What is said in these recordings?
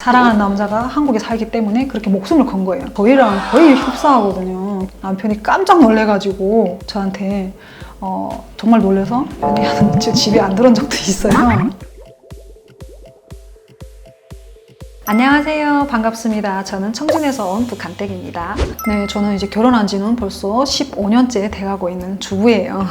사랑하는 남자가 한국에 살기 때문에 그렇게 목숨을 건 거예요. 저희랑 거의 흡사하거든요. 남편이 깜짝 놀래가지고 저한테 정말 놀래서 연애하는 집에 안 들어온 적도 있어요. 안녕하세요. 반갑습니다. 저는 청진에서 온 북한댁입니다. 네, 저는 이제 결혼한 지는 벌써 15년째 돼가고 있는 주부예요.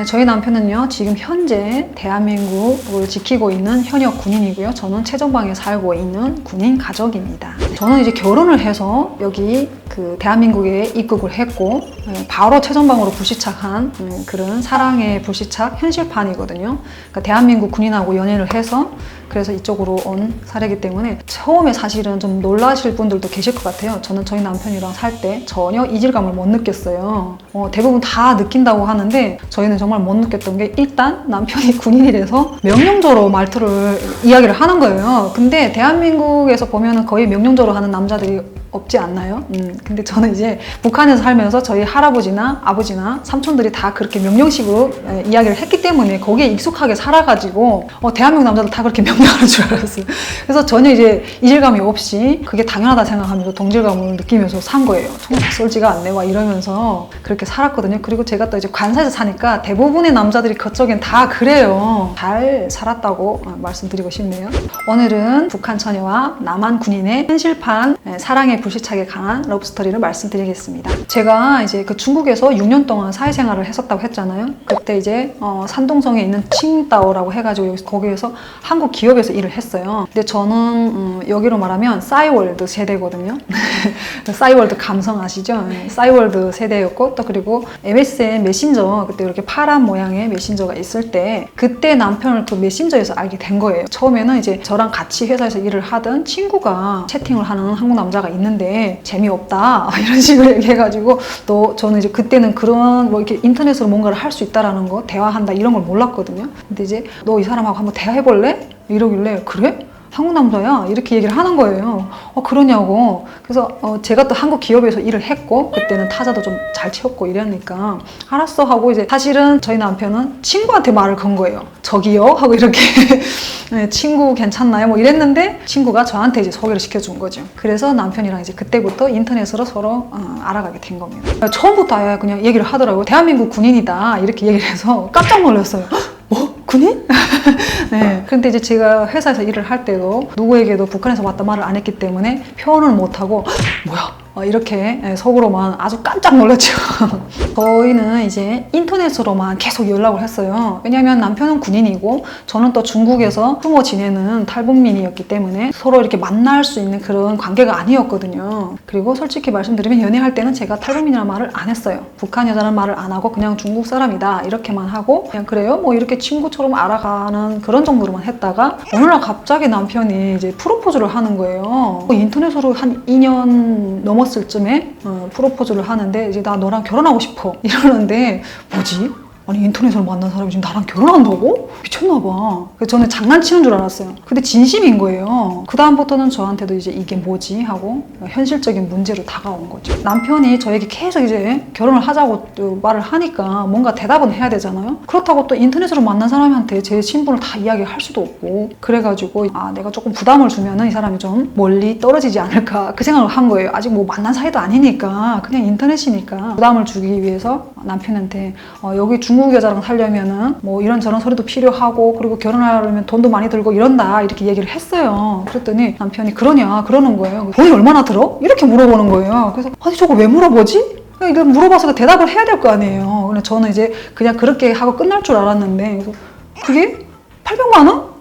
저희 남편은요, 지금 현재 대한민국을 지키고 있는 현역 군인이고요. 저는 최전방에 살고 있는 군인 가족입니다. 저는 이제 결혼을 해서 여기 대한민국에 입국을 했고, 바로 최전방으로 불시착한 그런 사랑의 불시착 현실판이거든요. 그러니까 대한민국 군인하고 연애를 해서 그래서 이쪽으로 온 사례이기 때문에 처음에 사실은 좀 놀라실 분들도 계실 것 같아요. 저는 저희 남편이랑 살 때 전혀 이질감을 못 느꼈어요. 대부분 다 느낀다고 하는데 저희는 정말 못 느꼈던 게, 일단 남편이 군인이라서 명령조로 말투를 이야기를 하는 거예요. 근데 대한민국에서 보면은 거의 명령조로 하는 남자들이 없지 않나요? 근데 저는 이제 북한에서 살면서 저희 할아버지나 아버지나 삼촌들이 다 그렇게 명령식으로 이야기를 했기 때문에 거기에 익숙하게 살아가지고 대한민국 남자들 다 그렇게 명령하는 줄 알았어요. 그래서 전혀 이제 이질감이 없이 그게 당연하다 생각하면서 동질감을 느끼면서 산 거예요. 정말 낯설지가 않네 와 이러면서 그렇게 살았거든요. 그리고 제가 또 이제 관사에서 사니까 대부분의 남자들이 그쪽엔 다 그래요. 잘 살았다고 말씀드리고 싶네요. 오늘은 북한 처녀와 남한 군인의 현실판 사랑의 불시착에 강한 러브스토리를 말씀드리겠습니다. 제가 이제 중국에서 6년 동안 사회생활을 했었다고 했잖아요. 그때 이제 산동성에 있는 칭다오라고 해가지고 거기에서 한국 기업에서 일을 했어요. 근데 저는 여기로 말하면 싸이월드 세대거든요. 싸이월드 감성 아시죠? 싸이월드 세대였고, 또 그리고 MSN 메신저, 그때 이렇게 파란 모양의 메신저가 있을 때 그때 남편을 그 메신저에서 알게 된 거예요. 처음에는 이제 저랑 같이 회사에서 일을 하던 친구가 채팅을 하는 한국 남자가 있는데 재미없다 이런 식으로 얘기해가지고, 또 저는 이제 그때는 그런 이렇게 인터넷으로 뭔가를 할 수 있다라는 거, 대화한다 이런 걸 몰랐거든요. 근데 이제 너 이 사람하고 한번 대화해볼래? 이러길래 그래? 한국 남자야? 이렇게 얘기를 하는 거예요. 그러냐고. 그래서 제가 또 한국 기업에서 일을 했고, 그때는 타자도 좀 잘 치웠고 이러니까 알았어 하고, 이제 사실은 저희 남편은 친구한테 말을 건 거예요. 저기요? 하고 이렇게 네, 친구 괜찮나요? 뭐 이랬는데 친구가 저한테 이제 소개를 시켜준 거죠. 그래서 남편이랑 이제 그때부터 인터넷으로 서로 알아가게 된 겁니다. 처음부터 아예 그냥 얘기를 하더라고요. 대한민국 군인이다 이렇게 얘기를 해서 깜짝 놀랐어요. 뭐? 군인? 네. 그런데 이제 제가 회사에서 일을 할 때도 누구에게도 북한에서 왔다 말을 안 했기 때문에 표현을 못하고 뭐야? 이렇게 속으로만 아주 깜짝 놀랐죠. 저희는 이제 인터넷으로만 계속 연락을 했어요. 왜냐하면 남편은 군인이고 저는 또 중국에서 숨어 지내는 탈북민이었기 때문에 서로 이렇게 만날 수 있는 그런 관계가 아니었거든요. 그리고 솔직히 말씀드리면 연애할 때는 제가 탈북민이라는 말을 안 했어요. 북한 여자라는 말을 안 하고 그냥 중국 사람이다 이렇게만 하고, 그냥 그래요? 뭐 이렇게 친구처럼 알아가는 그런 정도로만 했다가 어느 날 갑자기 남편이 이제 프로포즈를 하는 거예요. 인터넷으로 한 2년 넘었을 쯤에 프로포즈를 하는데, 이제 나 너랑 결혼하고 싶어 이러는데, 뭐지? 아니 인터넷으로 만난 사람이 지금 나랑 결혼한다고? 미쳤나봐. 그래서 저는 장난치는 줄 알았어요. 근데 진심인 거예요. 그 다음부터는 저한테도 이제 이게 뭐지? 하고 현실적인 문제로 다가온 거죠. 남편이 저에게 계속 이제 결혼을 하자고 또 말을 하니까 뭔가 대답은 해야 되잖아요. 그렇다고 또 인터넷으로 만난 사람한테 제 신분을 다 이야기할 수도 없고, 그래가지고 내가 조금 부담을 주면은 이 사람이 좀 멀리 떨어지지 않을까 그 생각을 한 거예요. 아직 뭐 만난 사이도 아니니까, 그냥 인터넷이니까 부담을 주기 위해서 남편한테 여기 중국 여자랑 살려면은 뭐 이런저런 서류도 필요하고, 그리고 결혼하려면 돈도 많이 들고 이런다 이렇게 얘기를 했어요. 그랬더니 남편이 그러냐 그러는 거예요. 돈이 얼마나 들어? 이렇게 물어보는 거예요. 그래서 아니 저거 왜 물어보지? 이거 물어봐서 대답을 해야 될 거 아니에요. 근데 저는 이제 그냥 그렇게 하고 끝날 줄 알았는데, 그게 800만 원?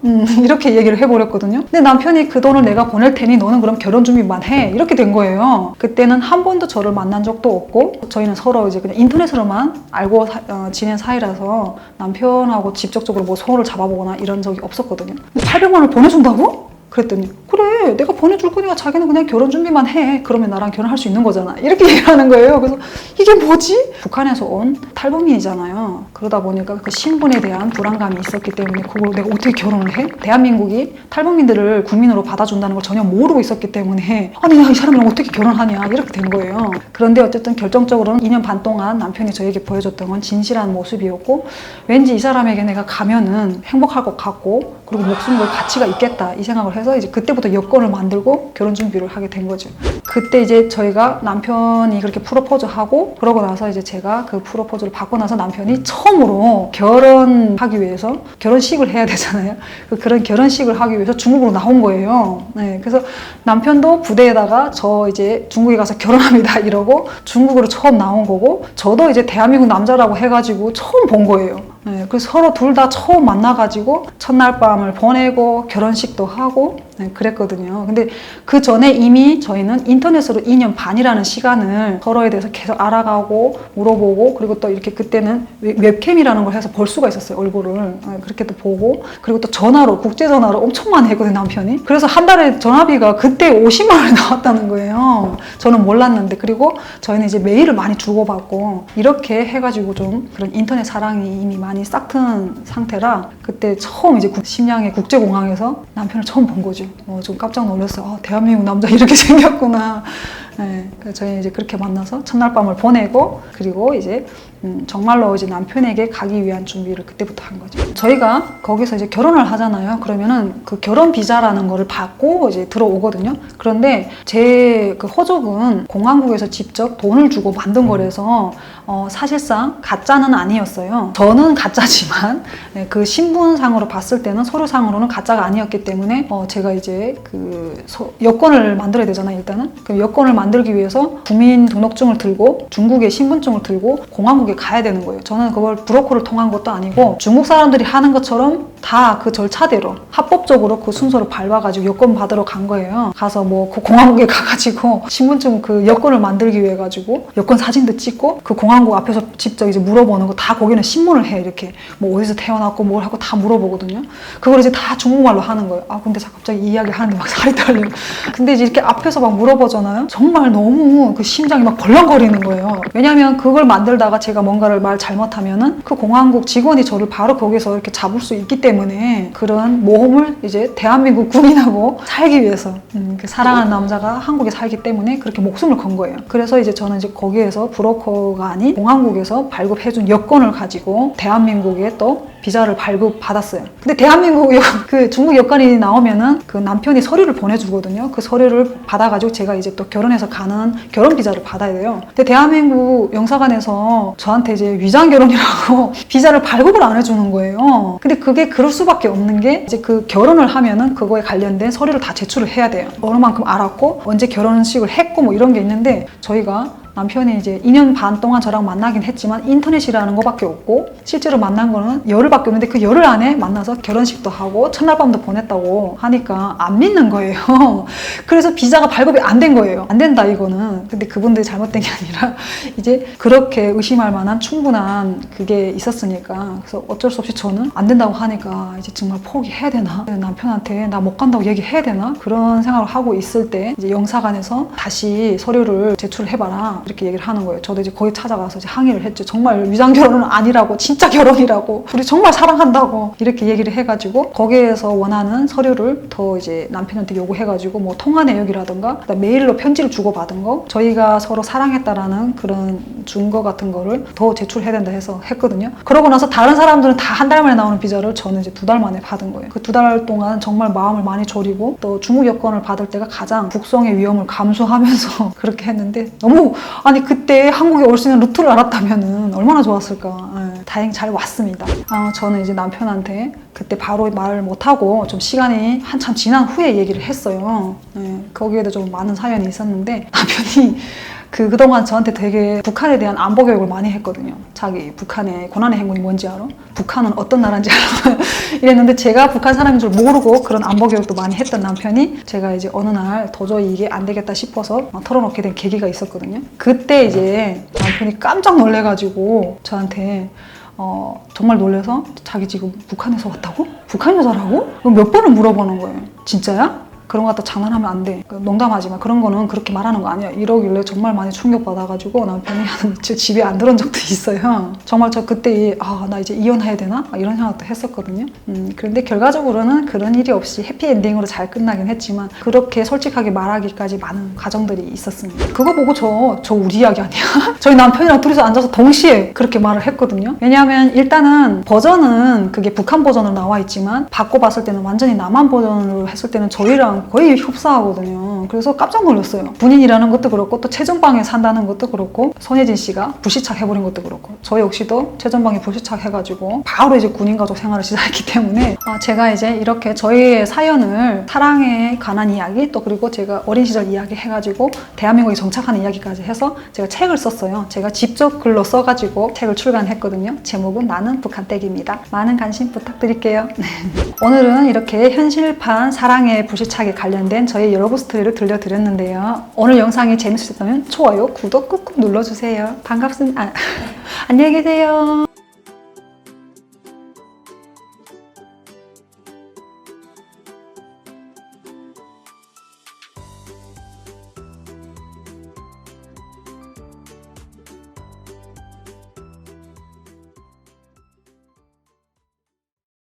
이렇게 얘기를 해버렸거든요. 근데 남편이 그 돈을 내가 보낼 테니 너는 그럼 결혼 준비만 해 이렇게 된 거예요. 그때는 한 번도 저를 만난 적도 없고, 저희는 서로 이제 그냥 인터넷으로만 알고 지낸 사이라서 남편하고 직접적으로 뭐 손을 잡아보거나 이런 적이 없었거든요. 근데 800만 원을 보내준다고? 그랬더니 그래 내가 보내줄 거니까 자기는 그냥 결혼 준비만 해. 그러면 나랑 결혼할 수 있는 거잖아. 이렇게 얘기를 하는 거예요. 그래서 이게 뭐지? 북한에서 온 탈북민이잖아요. 그러다 보니까 그 신분에 대한 불안감이 있었기 때문에 그걸 내가 어떻게 결혼을 해? 대한민국이 탈북민들을 국민으로 받아준다는 걸 전혀 모르고 있었기 때문에 아니 야, 이 사람이랑 어떻게 결혼하냐 이렇게 된 거예요. 그런데 어쨌든 결정적으로는 2년 반 동안 남편이 저에게 보여줬던 건 진실한 모습이었고, 왠지 이 사람에게 내가 가면은 행복할 것 같고, 그리고 목숨 걸 가치가 있겠다 이 생각을 해서 이제 그때부터 여권을 여건을 만들고 결혼 준비를 하게 된 거죠. 그때 이제 저희가 남편이 그렇게 프로포즈하고 그러고 나서 이제 제가 그 프로포즈를 받고 나서 남편이 처음으로 결혼하기 위해서 결혼식을 해야 되잖아요. 그런 결혼식을 하기 위해서 중국으로 나온 거예요. 네, 그래서 남편도 부대에다가 저 이제 중국에 가서 결혼합니다 이러고 중국으로 처음 나온 거고 저도 이제 대한민국 남자라고 해가지고 처음 본 거예요. 네, 그래서 서로 둘 다 처음 만나가지고 첫날 밤을 보내고 결혼식도 하고 네, 그랬거든요. 근데 그 전에 이미 저희는 인터넷으로 2년 반이라는 시간을 서로에 대해서 계속 알아가고 물어보고 그리고 또 이렇게 그때는 웹캠이라는 걸 해서 볼 수가 있었어요. 얼굴을. 네, 그렇게 또 보고 그리고 또 전화로 국제전화로 엄청 많이 했거든요. 남편이. 그래서 한 달에 전화비가 그때 50만 원이 나왔다는 거예요. 저는 몰랐는데 그리고 저희는 이제 메일을 많이 주고받고 이렇게 해가지고 좀 그런 인터넷 사랑이 이미 많이 싹튼 상태라 그때 처음 이제 심양의 국제공항에서 남편을 처음 본 거죠. 좀 깜짝 놀랐어요. 대한민국 남자 이렇게 생겼구나. 네, 그래서 저희 이제 그렇게 만나서 첫날 밤을 보내고 그리고 이제 정말로 이제 남편에게 가기 위한 준비를 그때부터 한 거죠. 저희가 거기서 이제 결혼을 하잖아요. 그러면은 그 결혼 비자라는 거를 받고 이제 들어오거든요. 그런데 제 그 호적은 공항국에서 직접 돈을 주고 만든 거라서 사실상 가짜는 아니었어요. 저는 가짜지만 네, 그 신분상으로 봤을 때는 서류상으로는 가짜가 아니었기 때문에 제가 이제 그 여권을 만들어야 되잖아요. 일단은 그 여권을 만들기 위해서 국민등록증을 들고 중국의 신분증을 들고 공항국에 가야 되는 거예요. 저는 그걸 브로커를 통한 것도 아니고 중국 사람들이 하는 것처럼 다 그 절차대로 합법적으로 그 순서를 밟아가지고 여권 받으러 간 거예요. 가서 뭐 그 공항국에 가가지고 신분증 그 여권을 만들기 위해 가지고 여권 사진도 찍고 그 공항국 앞에서 직접 이제 물어보는 거 다 거기는 신문을 해. 이렇게 뭐 어디서 태어났고 뭘 하고 다 물어보거든요. 그걸 이제 다 중국말로 하는 거예요. 근데 갑자기 이 이야기 하는데 막 살이 떨려. 근데 이제 이렇게 앞에서 막 물어보잖아요. 정말 너무 그 심장이 막 벌렁거리는 거예요. 왜냐면 그걸 만들다가 제가 뭔가를 말 잘못하면은 그 공항국 직원이 저를 바로 거기서 이렇게 잡을 수 있기 때문에 그런 모험을 이제 대한민국 국민하고 살기 위해서 그 사랑하는 남자가 한국에 살기 때문에 그렇게 목숨을 건 거예요. 그래서 이제 저는 이제 거기에서 브로커가 아닌 공항국에서 발급해준 여권을 가지고 대한민국에 또 비자를 발급받았어요. 근데 대한민국 그 중국 여권이 나오면은 그 남편이 서류를 보내주거든요. 그 서류를 받아가지고 제가 이제 또 결혼해서 가는 결혼 비자를 받아야 돼요. 근데 대한민국 영사관에서 저한테 이제 위장 결혼이라고 비자를 발급을 안 해주는 거예요. 근데 그게 그럴 수밖에 없는 게 이제 그 결혼을 하면은 그거에 관련된 서류를 다 제출을 해야 돼요. 어느 만큼 알았고 언제 결혼식을 했고 뭐 이런 게 있는데 저희가 남편이 이제 2년 반 동안 저랑 만나긴 했지만 인터넷이라는 거밖에 없고 실제로 만난 거는 열흘밖에 없는데 그 열흘 안에 만나서 결혼식도 하고 첫날 밤도 보냈다고 하니까 안 믿는 거예요. 그래서 비자가 발급이 안 된 거예요. 안 된다 이거는. 근데 그분들이 잘못된 게 아니라 이제 그렇게 의심할 만한 충분한 그게 있었으니까 그래서 어쩔 수 없이 저는 안 된다고 하니까 이제 정말 포기해야 되나? 남편한테 나 못 간다고 얘기해야 되나? 그런 생각을 하고 있을 때 이제 영사관에서 다시 서류를 제출해봐라 이렇게 얘기를 하는 거예요. 저도 이제 거기 찾아가서 이제 항의를 했죠. 정말 위장 결혼은 아니라고 진짜 결혼이라고 우리 정말 사랑한다고 이렇게 얘기를 해가지고 거기에서 원하는 서류를 더 이제 남편한테 요구해가지고 뭐 통화 내역이라든가 메일로 편지를 주고받은 거 저희가 서로 사랑했다라는 그런 증거 같은 거를 더 제출해야 된다 해서 했거든요. 그러고 나서 다른 사람들은 다 한 달 만에 나오는 비자를 저는 이제 2달 만에 받은 거예요. 그 2달 동안 정말 마음을 많이 졸이고 또 중국 여권을 받을 때가 가장 북송의 위험을 감수하면서 그렇게 했는데 너무 아니 그때 한국에 올 수 있는 루트를 알았다면은 얼마나 좋았을까. 다행히 잘 왔습니다. 저는 이제 남편한테 그때 바로 말을 못하고 좀 시간이 한참 지난 후에 얘기를 했어요. 거기에도 좀 많은 사연이 있었는데 남편이 그동안 저한테 되게 북한에 대한 안보 교육을 많이 했거든요. 자기 북한의 고난의 행군이 뭔지 알아? 북한은 어떤 나라인지 알아? 이랬는데 제가 북한 사람인 줄 모르고 그런 안보 교육도 많이 했던 남편이 제가 이제 어느 날 도저히 이게 안 되겠다 싶어서 털어놓게 된 계기가 있었거든요. 그때 이제 남편이 깜짝 놀래가지고 저한테 정말 놀래서 자기 지금 북한에서 왔다고? 북한 여자라고? 몇 번을 물어보는 거예요. 진짜야? 그런 거 갖다 장난하면 안 돼. 농담하지만 그런 거는 그렇게 말하는 거 아니야. 이러길래 정말 많이 충격받아가지고 남편이 집에 안 들어온 적도 있어요. 정말 저 그때 나 이제 이혼해야 되나? 이런 생각도 했었거든요. 그런데 결과적으로는 그런 일이 없이 해피엔딩으로 잘 끝나긴 했지만 그렇게 솔직하게 말하기까지 많은 과정들이 있었습니다. 그거 보고 저 우리 이야기 아니야? 저희 남편이랑 둘이서 앉아서 동시에 그렇게 말을 했거든요. 왜냐하면 일단은 버전은 그게 북한 버전으로 나와 있지만 바꿔봤을 때는 완전히 남한 버전으로 했을 때는 저희랑 친구랑 거의 흡사하거든요. 그래서 깜짝 놀랐어요. 군인이라는 것도 그렇고 또 최전방에 산다는 것도 그렇고 손예진 씨가 불시착해버린 것도 그렇고 저 역시도 최전방에 불시착해가지고 바로 이제 군인 가족 생활을 시작했기 때문에 제가 이제 이렇게 저희의 사연을 사랑에 관한 이야기 또 그리고 제가 어린 시절 이야기 해가지고 대한민국에 정착하는 이야기까지 해서 제가 책을 썼어요. 제가 직접 글로 써가지고 책을 출간했거든요. 제목은 나는 북한댁입니다. 많은 관심 부탁드릴게요. 오늘은 이렇게 현실판 사랑의 불시착에 관련된 저희 여러분 스토리를 들려드렸는데요. 오늘 영상이 재밌으셨다면 좋아요, 구독 꾹꾹 눌러주세요. 반갑습니다. 안녕히 계세요.